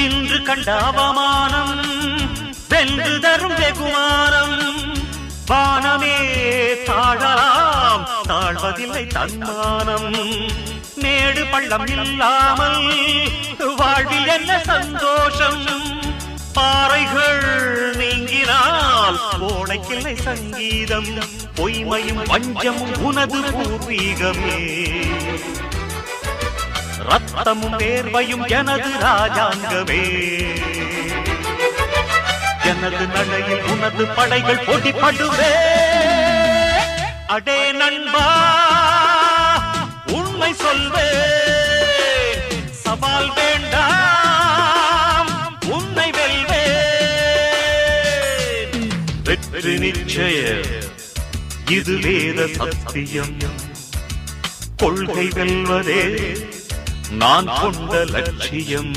இன்று கண்ட அவமானம் வென்று தரும் வெகுமானம். வானமே தாழலாம், தாழ்வதில்லை தன்மானம். மேடு பள்ளம் இல்லாமல் வாழ்வில் என்ன சந்தோஷம். பாறைகள் நீங்கினால் கோடைக்கில்லை சங்கீதம். பொய்மையும் வஞ்சமும் உனது பூர்வீகமே. ரத்தமும் வேர்வையும் எனது ராஜாங்கமே. எனது நடையில் உனது படைகள் போட்டிப்படுவே. அடே நண்பா, உண்மை சொல்வே. சவால் வேண்டாம், உன்னை வெல்வே. வெற்றி நிச்சயம், இது வேத சத்தியம். கொள்கை வெல்வதே நான் கொண்ட லட்சியம்.